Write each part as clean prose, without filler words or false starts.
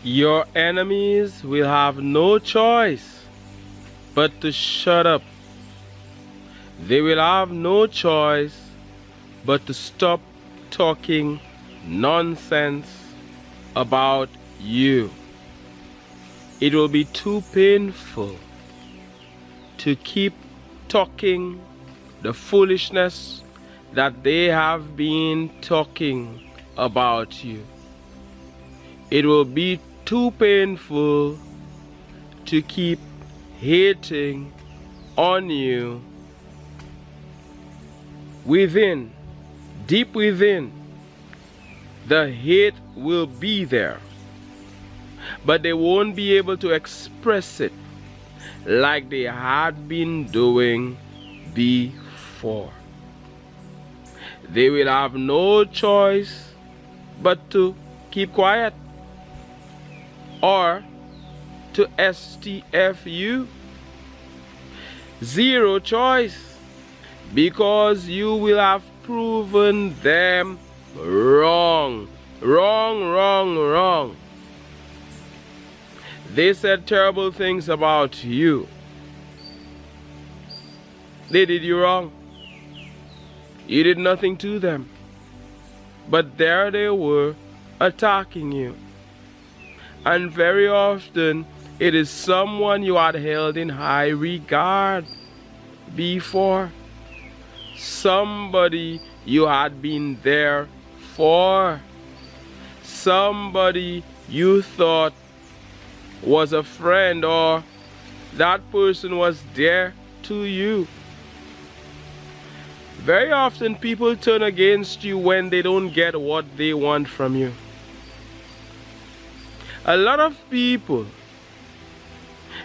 Your enemies will have no choice but to shut up. They will have no choice but to stop talking nonsense about you. It will be too painful to keep talking the foolishness that they have been talking about you. It will be too painful to keep hating on you. Within, deep within, the hate will be there, but they won't be able to express it like they had been doing before. They will have no choice but to keep quiet or to STF you. Zero choice, because you will have proven them wrong. Wrong. They said terrible things about you. They did you wrong. You did nothing to them. But there they were, attacking you. And very often, it is someone you had held in high regard before. Somebody you had been there for. Somebody you thought was a friend, or that person was there to you. Very often people turn against you when they don't get what they want from you. A lot of people,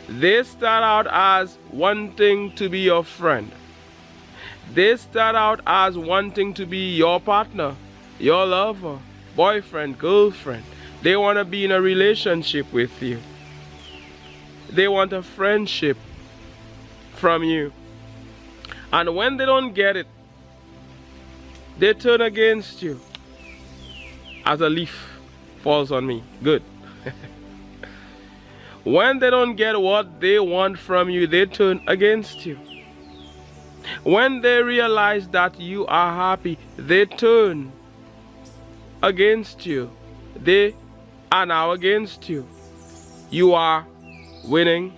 they start out as wanting to be your friend. They start out as wanting to be your partner, your lover, boyfriend, girlfriend. They want to be in a relationship with you. They want a friendship from you. And when they don't get it, they turn against you. As a leaf falls on me. Good. When they don't get what they want from you, they turn against you. When they realize that you are happy, they turn against you. They are now against you. You are winning.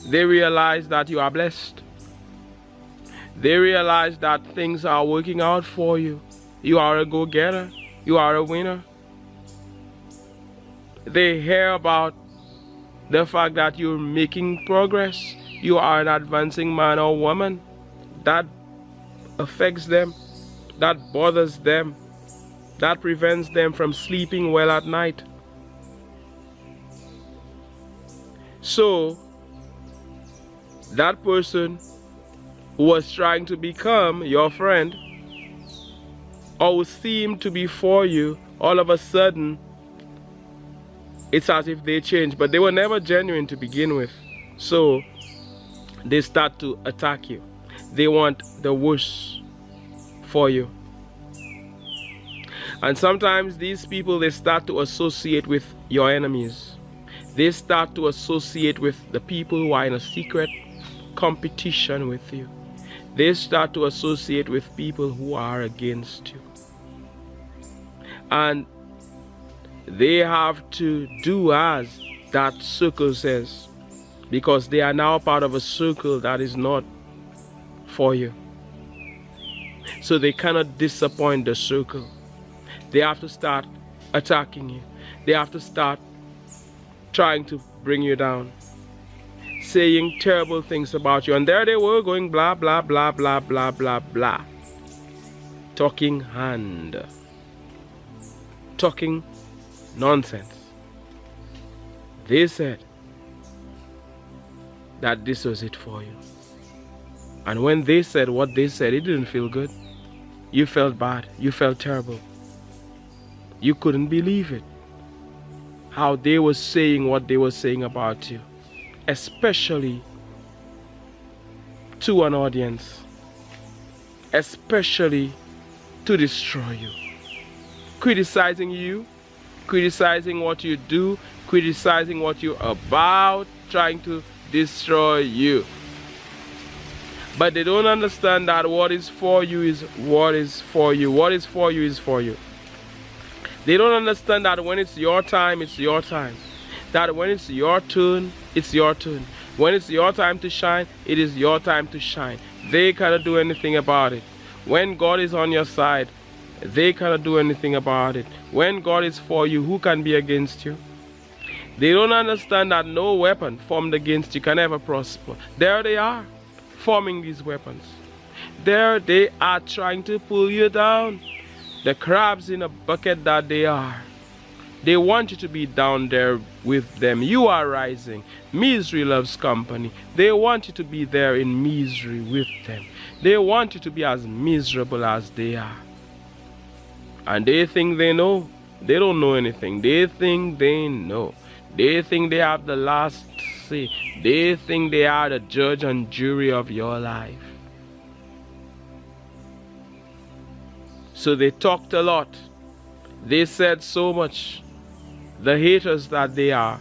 They realize that you are blessed. They realize that things are working out for you. You are a go-getter. You are a winner. They hear about the fact that you're making progress. You are an advancing man or woman. That affects them. That bothers them. That prevents them from sleeping well at night. So, that person who was trying to become your friend, or who seemed to be for you, all of a sudden, it's as if they changed, but they were never genuine to begin with. So, they start to attack you. They want the worst for you. And sometimes these people, they start to associate with your enemies. They start to associate with the people who are in a secret competition with you. They start to associate with people who are against you. And they have to do as that circle says, because they are now part of a circle that is not for you. So they cannot disappoint the circle. They have to start attacking you. They have to start trying to bring you down, saying terrible things about you. And there they were, going blah, blah, blah, blah, blah, blah, blah. Talking hand. Talking nonsense. They said that this was it for you. And when they said what they said, it didn't feel good. You felt bad. You felt terrible. You couldn't believe it. How they were saying what they were saying about you. Especially to an audience. Especially to destroy you. Criticizing you criticizing what you do, criticizing what you're about, trying to destroy you. But they don't understand that what is for you is what is for you. What is for you is for you. They don't understand that when it's your time, it's your time. That when it's your turn, it's your turn. When it's your time to shine, it is your time to shine. They cannot do anything about it. When God is on your side, they cannot do anything about it. When God is for you, who can be against you? They don't understand that no weapon formed against you can ever prosper. There they are, forming these weapons. There they are trying to pull you down. The crabs in a bucket that they are. They want you to be down there with them. You are rising. Misery loves company. They want you to be there in misery with them. They want you to be as miserable as they are. And they think they know. They don't know anything. They think they know. They think they have the last say. They think they are the judge and jury of your life. So they talked a lot. They said so much. The haters that they are,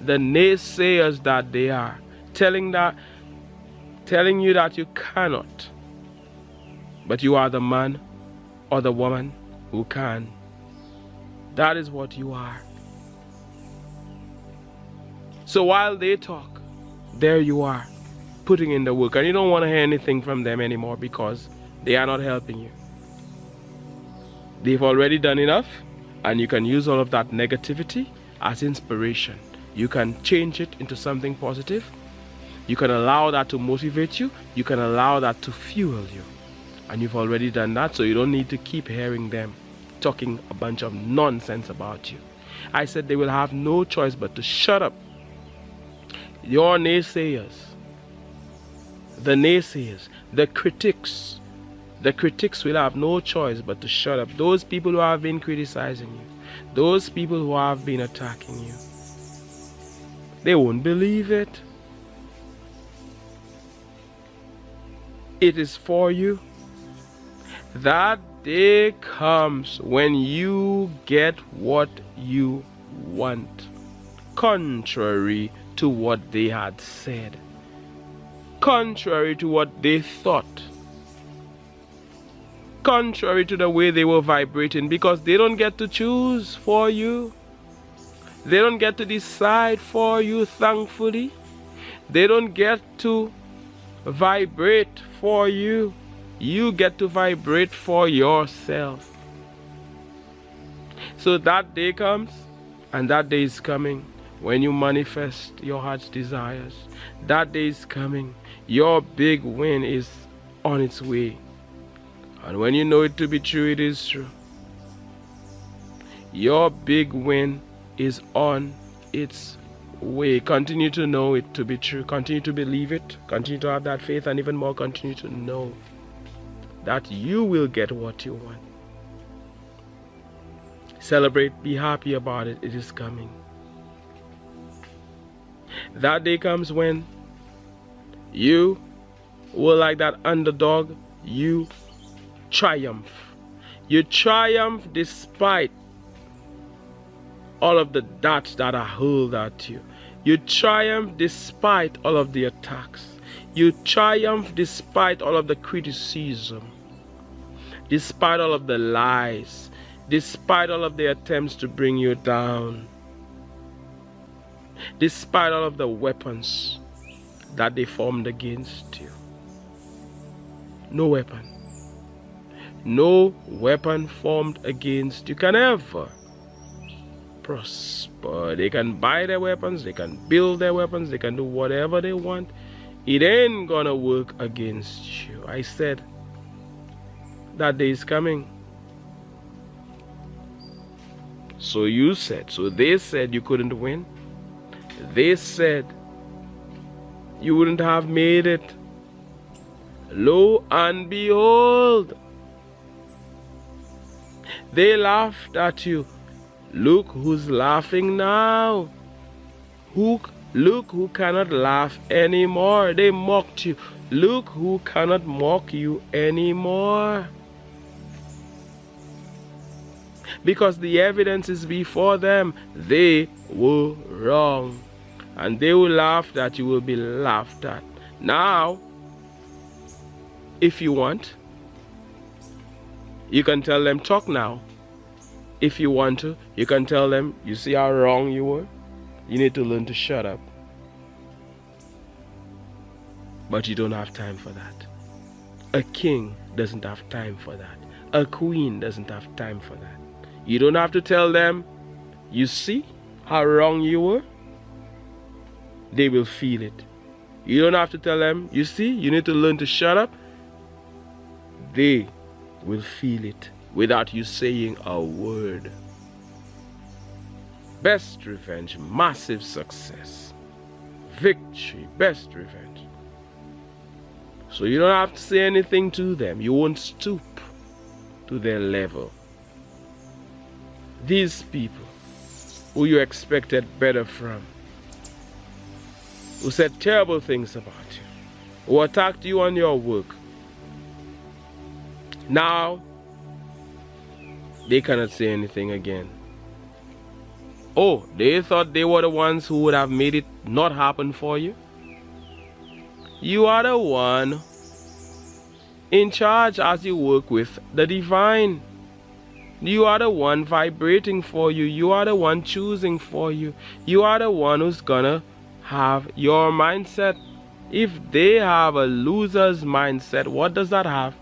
the naysayers that they are, telling you that you cannot, but you are the man or the woman who can. That is what you are. So while they talk, there you are, putting in the work, and you don't want to hear anything from them anymore because they are not helping you. They've already done enough. And you can use all of that negativity as inspiration. You can change it into something positive. You can allow that to motivate you. You can allow that to fuel you. And you've already done that, so you don't need to keep hearing them talking a bunch of nonsense about you. I said they will have no choice but to shut up. Your naysayers, the critics, will have no choice but to shut up. Those people who have been criticizing you, those people who have been attacking you, they won't believe it. It is for you. That day comes when you get what you want, contrary to what they had said, contrary to what they thought, contrary to the way they were vibrating, because they don't get to choose for you. They don't get to decide for you, thankfully. They don't get to vibrate for you. You get to vibrate for yourself. So that day comes, and that day is coming when you manifest your heart's desires. That day is coming. Your big win is on its way. And when you know it to be true, it is true. Your big win is on its way. Continue to know it to be true. Continue to believe it. Continue to have that faith, and even more, continue to know that you will get what you want. Celebrate. Be happy about it. It is coming. That day comes when you will, like that underdog, you triumph. You triumph despite all of the darts that are hurled at you. You triumph despite all of the attacks. You triumph despite all of the criticism, despite all of the lies, despite all of the attempts to bring you down, despite all of the weapons that they formed against you. No weapon. No weapon formed against you can ever prosper. They can buy their weapons, they can build their weapons, they can do whatever they want. It ain't gonna work against you. I said that day is coming. So you said, so they said you couldn't win. They said you wouldn't have made it. Lo and behold, they laughed at you. Look who's laughing now. Look who cannot laugh anymore. They mocked you. Look who cannot mock you anymore. because the evidence is before them. They were wrong. And they will laugh that you will be laughed at. Now, if you want, you can tell them, talk now. If you want to, you can tell them, you see how wrong you were? You need to learn to shut up. But you don't have time for that. A king doesn't have time for that. A queen doesn't have time for that. You don't have to tell them, you see how wrong you were? They will feel it. You don't have to tell them, you see, you need to learn to shut up. They will feel it without you saying a word. Best revenge, massive success. Victory, best revenge. So you don't have to say anything to them. You won't stoop to their level. These people who you expected better from, who said terrible things about you, who attacked you on your work, now they cannot say anything again. Oh, they thought they were the ones who would have made it not happen for you? You are the one in charge as you work with the divine. You are the one vibrating for you. You are the one choosing for you. You are the one who's gonna have your mindset. If they have a loser's mindset, what does that have?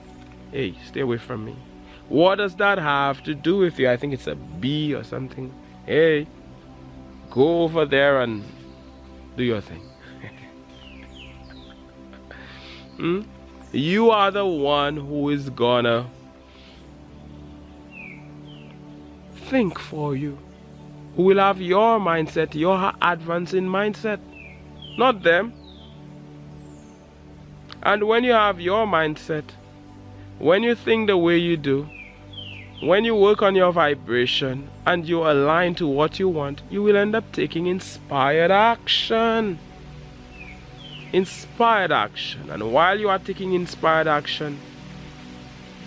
Hey, stay away from me. What does that have to do with you? I think it's a B or something. Hey, go over there and do your thing. You are the one who is gonna think for you, who will have your mindset, your advancing mindset, not them. And when you have your mindset, when you think the way you do, when you work on your vibration and you align to what you want, you will end up taking inspired action. Inspired action. And while you are taking inspired action,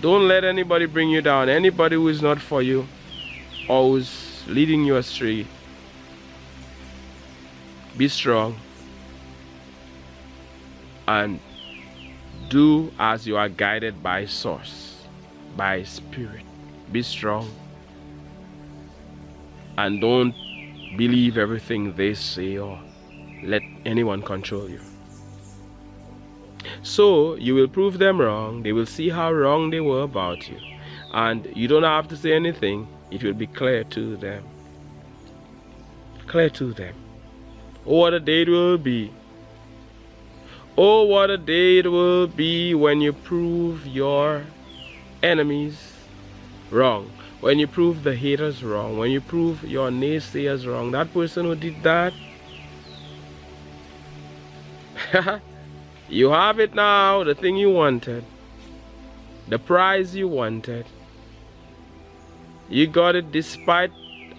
don't let anybody bring you down. Anybody who is not for you or who's leading you astray. Be strong and do as you are guided by source, by spirit. Be strong and don't believe everything they say or let anyone control you. So you will prove them wrong. They will see how wrong they were about you, and you don't have to say anything. It will be clear to them. Clear to them. Oh, what a day it will be. Oh, what a day it will be when you prove your enemies wrong, when you prove the haters wrong, when you prove your naysayers wrong. That person who did that, you have it now, the thing you wanted, the prize you wanted. You got it despite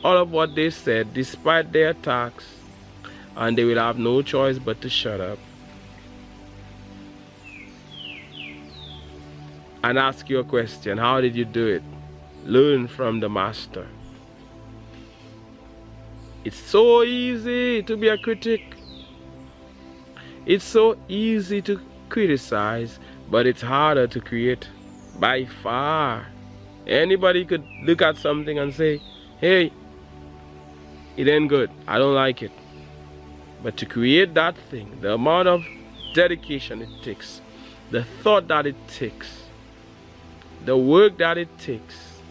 all of what they said, despite their attacks, and they will have no choice but to shut up and ask you a question. How did you do it? Learn from the master. It's so easy to be a critic. It's so easy to criticize, but it's harder to create by far. Anybody could look at something and say, hey, it ain't good, I don't like it. But to create that thing, the amount of dedication it takes, the thought that it takes, the work that it takes,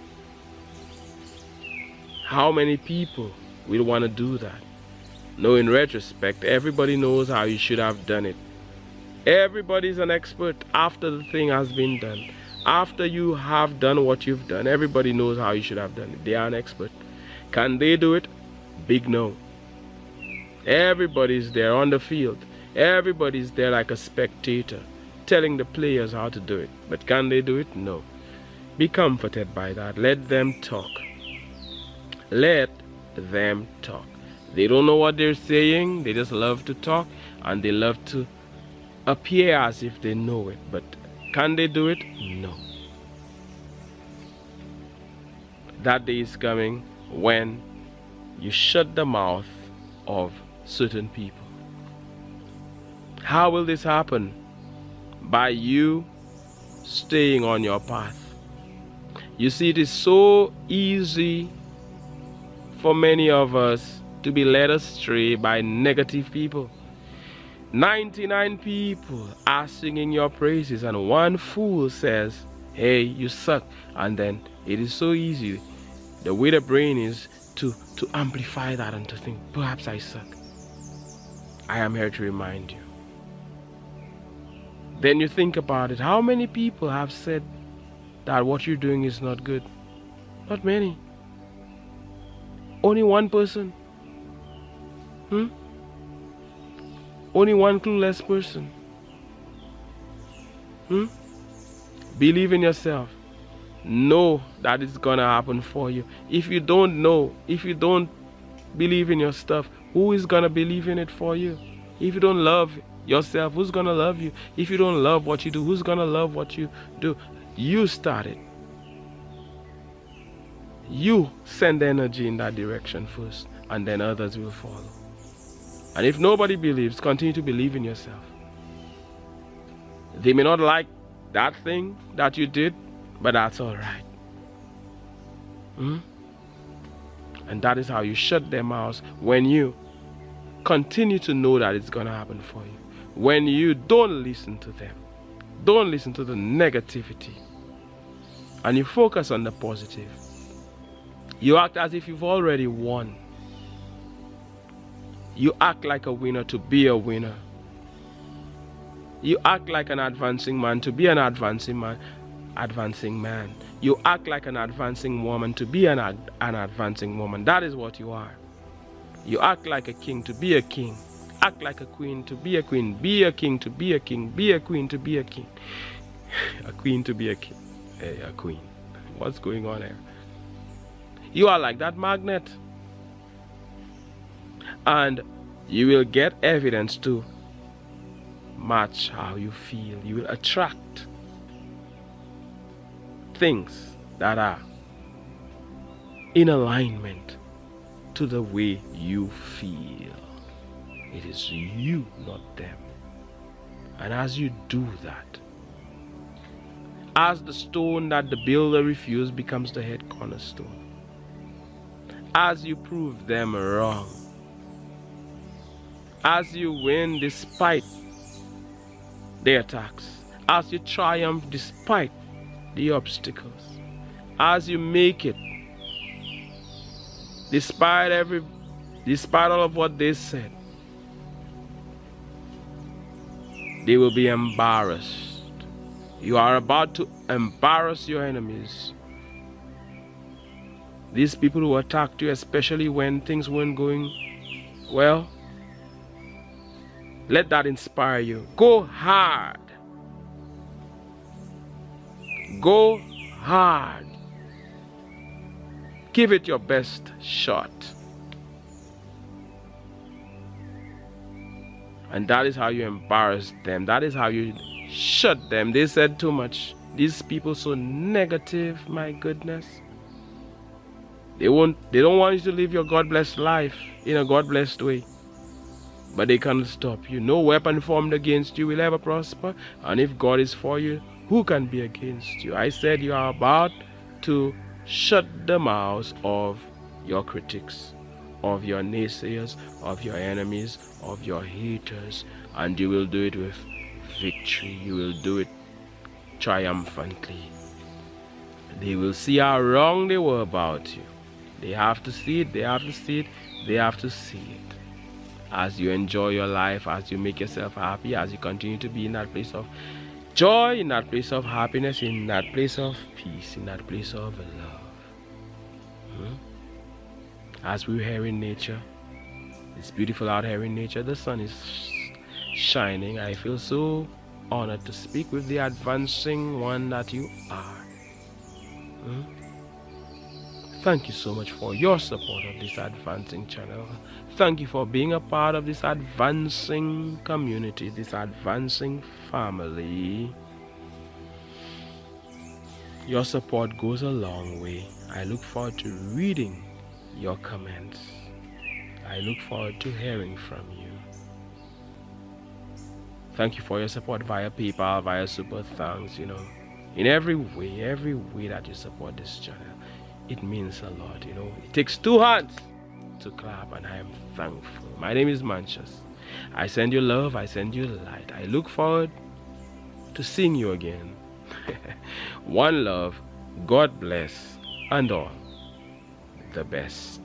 how many people will want to do that? No, in retrospect, everybody knows how you should have done it. Everybody's an expert after the thing has been done. After you have done what you've done, everybody knows how you should have done it. They are an expert. Can they do it? Big no. Everybody's there on the field. Everybody's there like a spectator, telling the players how to do it. But can they do it? No. Be comforted by that. Let them talk. Let them talk. They don't know what they're saying. They just love to talk, and they love to appear as if they know it. But can they do it? No. That day is coming when you shut the mouth of certain people. How will this happen? By you staying on your path. You see, it is so easy for many of us to be led astray by negative people. 99 people are singing your praises, and one fool says, hey, you suck. And then it is so easy, the way the brain is, to amplify that and to think, perhaps I suck. I am here to remind you. Then you think about it. How many people have said that what you're doing is not good? Not many. Only one person. Only one clueless person. Believe in yourself. Know that it's gonna happen for you. If you don't know, if you don't believe in your stuff, who is gonna believe in it for you? If you don't love yourself, who's gonna love you? If you don't love what you do, who's gonna love what you do? You start it. You send energy in that direction first, and then others will follow. And if nobody believes, continue to believe in yourself. They may not like that thing that you did, but that's all right. And that is how you shut their mouths, when you continue to know that it's going to happen for you. When you don't listen to them, don't listen to the negativity, and you focus on the positive. You act as if you've already won. You act like a winner to be a winner. You act like an advancing man to be an advancing man. You act like an advancing woman to be an advancing woman. That is what you are. You act like a king to be a king. Act like a queen to be a queen. Be a king to be a king. Be a queen to be a king. A queen to be a king. Hey, a queen. What's going on here? You are like that magnet. And you will get evidence to match how you feel. You will attract things that are in alignment to the way you feel. It is you, not them. And as you do that, as the stone that the builder refused becomes the head cornerstone, as you prove them wrong, as you win despite the attacks, as you triumph despite the obstacles, as you make it despite all of what they said, they will be embarrassed. You are about to embarrass your enemies. These people who attacked you, especially when things weren't going well, let that inspire you. Go hard. Go hard. Give it your best shot. And that is how you embarrass them. That is how you shut them. They said too much. These people so negative, my goodness. They don't want you to live your God-blessed life in a God-blessed way. But they can't stop you. No weapon formed against you will ever prosper. And if God is for you, who can be against you? I said you are about to shut the mouths of your critics, of your naysayers, of your enemies, of your haters. And you will do it with victory. You will do it triumphantly. They will see how wrong they were about you. They have to see it. They have to see it. They have to see it. As you enjoy your life, as you make yourself happy, as you continue to be in that place of joy, in that place of happiness, in that place of peace, in that place of love. As we're here in nature, it's beautiful out here in nature. The sun is shining. I feel so honored to speak with the advancing one that you are. Thank you so much for your support of this advancing channel. Thank you for being a part of this advancing community, this advancing family. Your support goes a long way. I look forward to reading your comments. I look forward to hearing from you. Thank you for your support via PayPal, via Super Thanks, in every way that you support this channel. It means a lot, It takes two hands to clap, and I am thankful. My name is Mantius. I send you love, I send you light. I look forward to seeing you again. One love, God bless, and all the best.